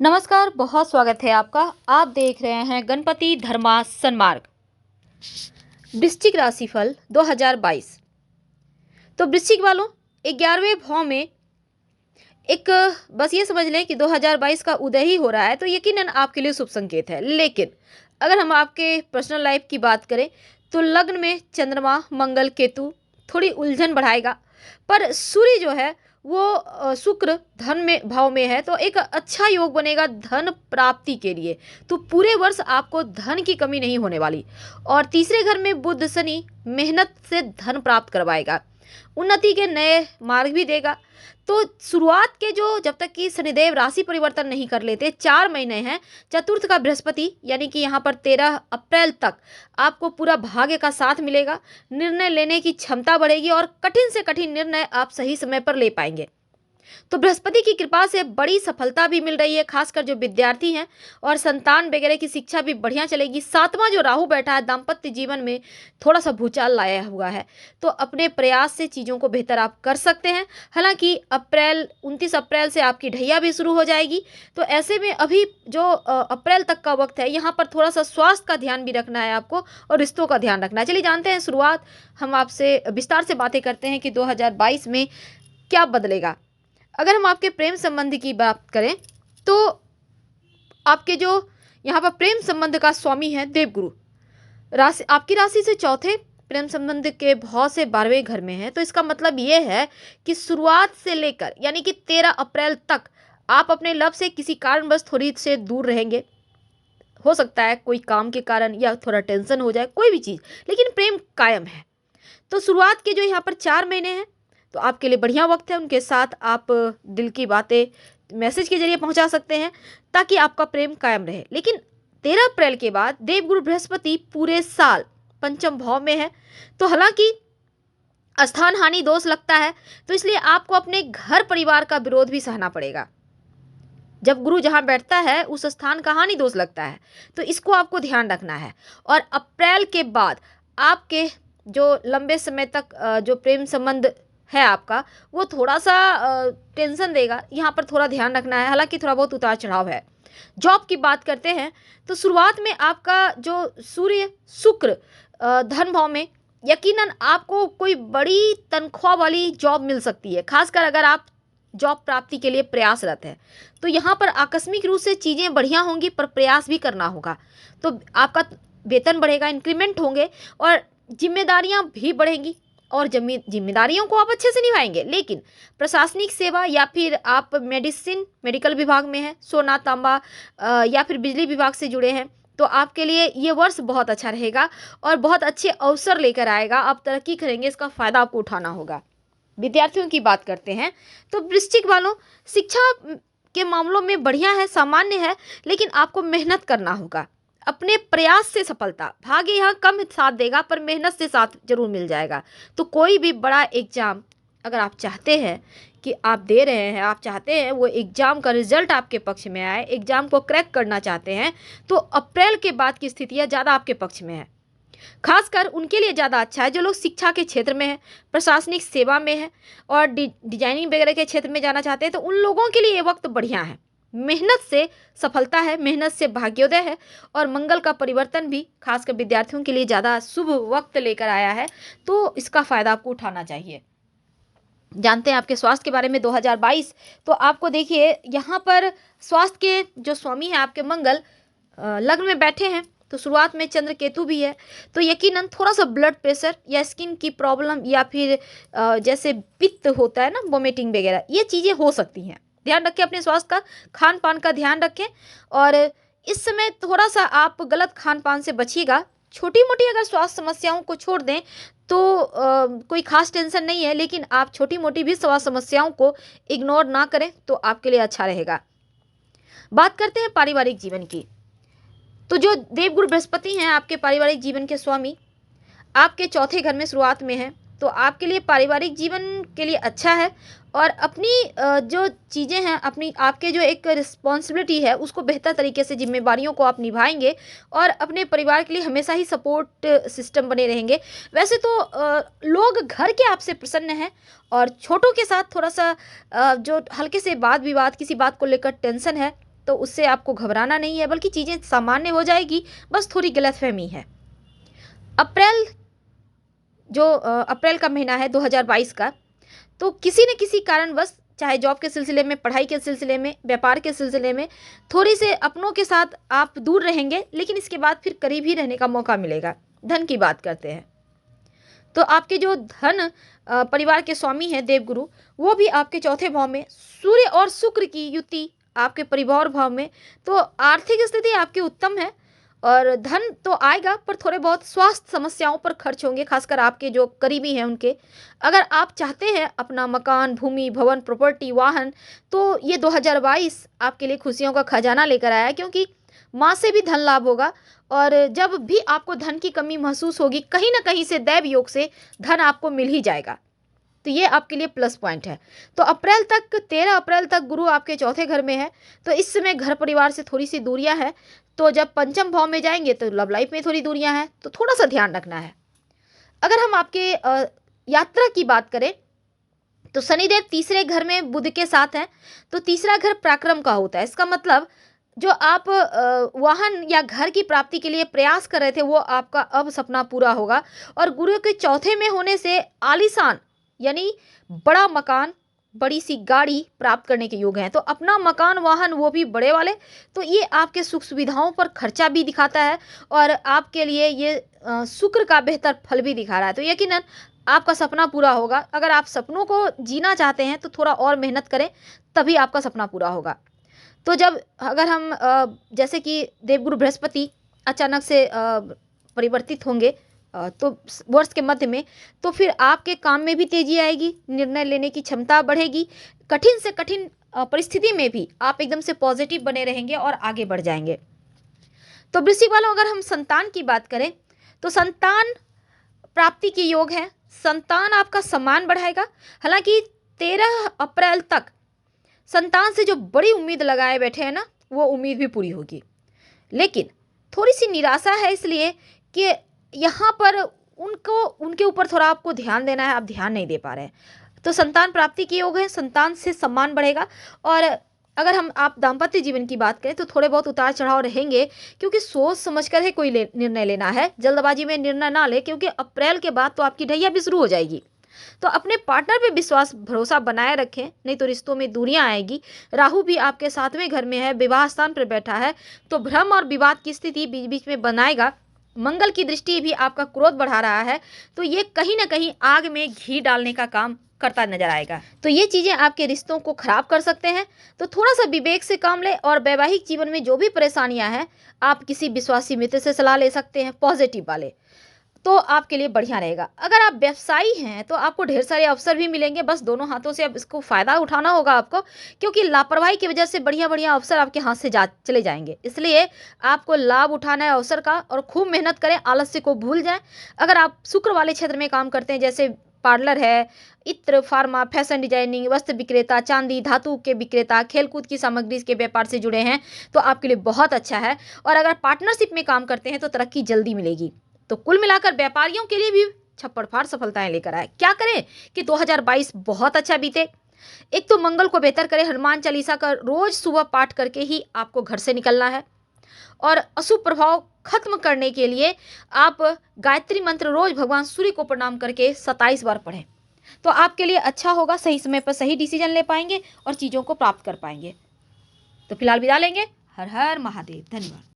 नमस्कार, बहुत स्वागत है आपका। आप देख रहे हैं गणपति धर्मा सन्मार्ग। वृश्चिक राशिफल 2022। तो वृश्चिक वालों, 11वें भाव में एक बस ये समझ लें कि 2022 का उदय ही हो रहा है, तो यकीनन आपके लिए शुभ संकेत है। लेकिन अगर हम आपके पर्सनल लाइफ की बात करें तो लग्न में चंद्रमा, मंगल, केतु थोड़ी उलझन बढ़ाएगा। पर सूर्य जो है वो शुक्र धन में भाव में है, तो एक अच्छा योग बनेगा धन प्राप्ति के लिए। तो पूरे वर्ष आपको धन की कमी नहीं होने वाली। और तीसरे घर में बुध शनि मेहनत से धन प्राप्त करवाएगा, उन्नति के नए मार्ग भी देगा। तो शुरुआत के जो जब तक कि शनिदेव राशि परिवर्तन नहीं कर लेते 4 महीने हैं, चतुर्थ का बृहस्पति यानी कि यहाँ पर 13 अप्रैल तक आपको पूरा भाग्य का साथ मिलेगा। निर्णय लेने की क्षमता बढ़ेगी और कठिन से कठिन निर्णय आप सही समय पर ले पाएंगे। तो बृहस्पति की कृपा से बड़ी सफलता भी मिल रही है, खासकर जो विद्यार्थी हैं, और संतान वगैरह की शिक्षा भी बढ़िया चलेगी। सातवां जो राहु बैठा है दाम्पत्य जीवन में थोड़ा सा भूचाल लाया हुआ है, तो अपने प्रयास से चीज़ों को बेहतर आप कर सकते हैं। हालांकि 29 अप्रैल से आपकी ढैया भी शुरू हो जाएगी, तो ऐसे में अभी जो अप्रैल तक का वक्त है यहाँ पर थोड़ा सा स्वास्थ्य का ध्यान भी रखना है आपको, और रिश्तों का ध्यान रखना है। चलिए जानते हैं, शुरुआत हम आपसे विस्तार से बातें करते हैं कि 2022 में क्या बदलेगा। अगर हम आपके प्रेम संबंध की बात करें तो आपके जो यहाँ पर प्रेम संबंध का स्वामी है देवगुरु, राशि आपकी राशि से चौथे प्रेम संबंध के भाव से 12वें घर में है। तो इसका मतलब ये है कि शुरुआत से लेकर यानी कि 13 अप्रैल तक आप अपने लव से किसी कारणवश थोड़ी से दूर रहेंगे। हो सकता है कोई काम के कारण या थोड़ा टेंशन हो जाए, कोई भी चीज़, लेकिन प्रेम कायम है। तो शुरुआत के जो यहाँ पर 4 महीने हैं तो आपके लिए बढ़िया वक्त है। उनके साथ आप दिल की बातें मैसेज के जरिए पहुंचा सकते हैं ताकि आपका प्रेम कायम रहे। लेकिन 13 अप्रैल के बाद देवगुरु बृहस्पति पूरे साल पंचम भाव में है, तो हालांकि स्थान हानि दोष लगता है, तो इसलिए आपको अपने घर परिवार का विरोध भी सहना पड़ेगा। जब गुरु जहां बैठता है उस स्थान का हानि दोष लगता है, तो इसको आपको ध्यान रखना है। और अप्रैल के बाद आपके जो लंबे समय तक जो प्रेम संबंध है आपका, वो थोड़ा सा टेंशन देगा, यहाँ पर थोड़ा ध्यान रखना है। हालांकि थोड़ा बहुत उतार चढ़ाव है। जॉब की बात करते हैं तो शुरुआत में आपका जो सूर्य शुक्र धन भाव में, यकीनन आपको कोई बड़ी तनख्वाह वाली जॉब मिल सकती है, खासकर अगर आप जॉब प्राप्ति के लिए प्रयासरत है। तो यहाँ पर आकस्मिक रूप से चीज़ें बढ़िया होंगी, पर प्रयास भी करना होगा। तो आपका वेतन बढ़ेगा, इंक्रीमेंट होंगे और जिम्मेदारियां भी बढ़ेंगी, और जिम्मेदारियों को आप अच्छे से निभाएंगे। लेकिन प्रशासनिक सेवा या फिर आप मेडिकल विभाग में हैं, सोना तांबा या फिर बिजली विभाग से जुड़े हैं, तो आपके लिए ये वर्ष बहुत अच्छा रहेगा और बहुत अच्छे अवसर लेकर आएगा। आप तरक्की करेंगे, इसका फ़ायदा आपको उठाना होगा। विद्यार्थियों की बात करते हैं तो वृश्चिक वालों, शिक्षा के मामलों में बढ़िया है, सामान्य है, लेकिन आपको मेहनत करना होगा। अपने प्रयास से सफलता, भाग्य यहाँ कम साथ देगा पर मेहनत से साथ जरूर मिल जाएगा। तो कोई भी बड़ा एग्जाम अगर आप चाहते हैं कि आप दे रहे हैं, आप चाहते हैं वो एग्जाम का रिजल्ट आपके पक्ष में आए, एग्जाम को क्रैक करना चाहते हैं, तो अप्रैल के बाद की स्थितियाँ ज़्यादा आपके पक्ष में है। खासकर उनके लिए ज़्यादा अच्छा है जो लोग शिक्षा के क्षेत्र में हैं, प्रशासनिक सेवा में हैं और डिजाइनिंग वगैरह के क्षेत्र में जाना चाहते हैं, तो उन लोगों के लिए ये वक्त बढ़िया है। मेहनत से सफलता है, मेहनत से भाग्योदय है, और मंगल का परिवर्तन भी खासकर विद्यार्थियों के लिए ज़्यादा शुभ वक्त लेकर आया है, तो इसका फ़ायदा आपको उठाना चाहिए। जानते हैं आपके स्वास्थ्य के बारे में 2022। तो आपको देखिए यहाँ पर स्वास्थ्य के जो स्वामी हैं आपके मंगल लग्न में बैठे हैं, तो शुरुआत में चंद्र केतु भी है, तो यकीनन थोड़ा सा ब्लड प्रेशर या स्किन की प्रॉब्लम या फिर जैसे पित्त होता है ना, वोमिटिंग वगैरह, ये चीज़ें हो सकती हैं। ध्यान रखें अपने स्वास्थ्य का, खान पान का ध्यान रखें, और इस समय थोड़ा सा आप गलत खान पान से बचिएगा। छोटी मोटी अगर स्वास्थ्य समस्याओं को छोड़ दें तो कोई खास टेंशन नहीं है, लेकिन आप छोटी मोटी भी स्वास्थ्य समस्याओं को इग्नोर ना करें तो आपके लिए अच्छा रहेगा। बात करते हैं पारिवारिक जीवन की। तो जो देवगुरु बृहस्पति हैं आपके पारिवारिक जीवन के स्वामी, आपके चौथे घर में शुरुआत में है, तो आपके लिए पारिवारिक जीवन के लिए अच्छा है। और अपनी जो चीज़ें हैं, अपनी आपके जो एक रिस्पॉन्सिबिलिटी है उसको बेहतर तरीके से, जिम्मेवारियों को आप निभाएंगे और अपने परिवार के लिए हमेशा ही सपोर्ट सिस्टम बने रहेंगे। वैसे तो लोग घर के आपसे प्रसन्न हैं, और छोटों के साथ थोड़ा सा जो हल्के से वाद विवाद, किसी बात को लेकर टेंशन है, तो उससे आपको घबराना नहीं है, बल्कि चीज़ें सामान्य हो जाएगी, बस थोड़ी गलतफहमी है। अप्रैल अप्रैल का महीना है 2022 का, तो किसी न किसी कारणवश, चाहे जॉब के सिलसिले में, पढ़ाई के सिलसिले में, व्यापार के सिलसिले में, थोड़ी से अपनों के साथ आप दूर रहेंगे, लेकिन इसके बाद फिर करीब ही रहने का मौका मिलेगा। धन की बात करते हैं तो आपके जो धन परिवार के स्वामी हैं देवगुरु, वो भी आपके चौथे भाव में, सूर्य और शुक्र की युति आपके परिवार भाव में, तो आर्थिक स्थिति आपकी उत्तम है और धन तो आएगा, पर थोड़े बहुत स्वास्थ्य समस्याओं पर खर्च होंगे, खासकर आपके जो करीबी हैं उनके। अगर आप चाहते हैं अपना मकान, भूमि, भवन, प्रॉपर्टी, वाहन, तो ये 2022 आपके लिए खुशियों का खजाना लेकर आया है, क्योंकि माँ से भी धन लाभ होगा। और जब भी आपको धन की कमी महसूस होगी, कहीं ना कहीं से दैव योग से धन आपको मिल ही जाएगा, तो ये आपके लिए प्लस पॉइंट है। तो अप्रैल तक, 13 अप्रैल तक गुरु आपके चौथे घर में है, तो इस समय घर परिवार से थोड़ी सी दूरियां हैं। तो जब पंचम भाव में जाएंगे तो लव लाइफ में थोड़ी दूरियां हैं, तो थोड़ा सा ध्यान रखना है। अगर हम आपके यात्रा की बात करें तो शनिदेव तीसरे घर में बुध के साथ हैं, तो तीसरा घर पराक्रम का होता है। इसका मतलब जो आप वाहन या घर की प्राप्ति के लिए प्रयास कर रहे थे, वो आपका अब सपना पूरा होगा। और गुरु के चौथे में होने से आलीशान, यानी बड़ा मकान, बड़ी सी गाड़ी प्राप्त करने के योग हैं। तो अपना मकान, वाहन, वो भी बड़े वाले, तो ये आपके सुख सुविधाओं पर खर्चा भी दिखाता है और आपके लिए ये शुक्र का बेहतर फल भी दिखा रहा है। तो यकीनन आपका सपना पूरा होगा। अगर आप सपनों को जीना चाहते हैं तो थोड़ा और मेहनत करें, तभी आपका सपना पूरा होगा। तो जब अगर हम जैसे कि देवगुरु बृहस्पति अचानक से परिवर्तित होंगे तो वर्ष के मध्य में, तो फिर आपके काम में भी तेजी आएगी, निर्णय लेने की क्षमता बढ़ेगी, कठिन से कठिन परिस्थिति में भी आप एकदम से पॉजिटिव बने रहेंगे और आगे बढ़ जाएंगे। तो वृश्चिक वालों, अगर हम संतान की बात करें तो संतान प्राप्ति के योग है। संतान आपका सम्मान बढ़ाएगा। हालांकि 13 अप्रैल तक संतान से जो बड़ी उम्मीद लगाए बैठे हैं ना, वो उम्मीद भी पूरी होगी, लेकिन थोड़ी सी निराशा है, इसलिए कि यहाँ पर उनके ऊपर थोड़ा आपको ध्यान देना है, आप ध्यान नहीं दे पा रहे हैं। तो संतान प्राप्ति के योग है, संतान से सम्मान बढ़ेगा। और अगर हम आप दाम्पत्य जीवन की बात करें तो थोड़े बहुत उतार चढ़ाव रहेंगे, क्योंकि सोच समझकर ही कोई निर्णय लेना है, जल्दबाजी में निर्णय ना ले, क्योंकि अप्रैल के बाद तो आपकी ढैया भी शुरू हो जाएगी। तो अपने पार्टनर पे विश्वास भरोसा बनाए रखें, नहीं तो रिश्तों में दूरियां आएगी। राहु भी आपके 7वें घर में है, विवाह स्थान पर बैठा है, तो भ्रम और विवाद की स्थिति बीच बीच में बनाएगा। मंगल की दृष्टि भी आपका क्रोध बढ़ा रहा है, तो ये कहीं ना कहीं आग में घी डालने का काम करता नजर आएगा। तो ये चीजें आपके रिश्तों को खराब कर सकते हैं, तो थोड़ा सा विवेक से काम लें। और वैवाहिक जीवन में जो भी परेशानियां हैं, आप किसी विश्वासी मित्र से सलाह ले सकते हैं, पॉजिटिव वाले, तो आपके लिए बढ़िया रहेगा। अगर आप व्यवसायी हैं तो आपको ढेर सारे अवसर भी मिलेंगे, बस दोनों हाथों से अब इसको फ़ायदा उठाना होगा आपको, क्योंकि लापरवाही की वजह से बढ़िया बढ़िया अवसर आपके हाथ से चले जाएंगे। इसलिए आपको लाभ उठाना है अवसर का, और खूब मेहनत करें, आलस्य को भूल जाएं। अगर आप शुक्र वाले क्षेत्र में काम करते हैं, जैसे पार्लर है, इत्र, फार्मा, फैशन डिजाइनिंग, वस्त्र विक्रेता, चांदी धातु के विक्रेता, खेलकूद की सामग्री के व्यापार से जुड़े हैं, तो आपके लिए बहुत अच्छा है। और अगर पार्टनरशिप में काम करते हैं तो तरक्की जल्दी मिलेगी। तो कुल मिलाकर व्यापारियों के लिए भी छप्पड़ फाड़ सफलताएं लेकर आए। क्या करें कि 2022 बहुत अच्छा बीते। एक तो मंगल को बेहतर करें, हनुमान चालीसा का रोज सुबह पाठ करके ही आपको घर से निकलना है। और अशुभ प्रभाव खत्म करने के लिए आप गायत्री मंत्र रोज भगवान सूर्य को प्रणाम करके 27 बार पढ़ें, तो आपके लिए अच्छा होगा। सही समय पर सही डिसीजन ले पाएंगे और चीज़ों को प्राप्त कर पाएंगे। तो फिलहाल विदा लेंगे। हर हर महादेव। धन्यवाद।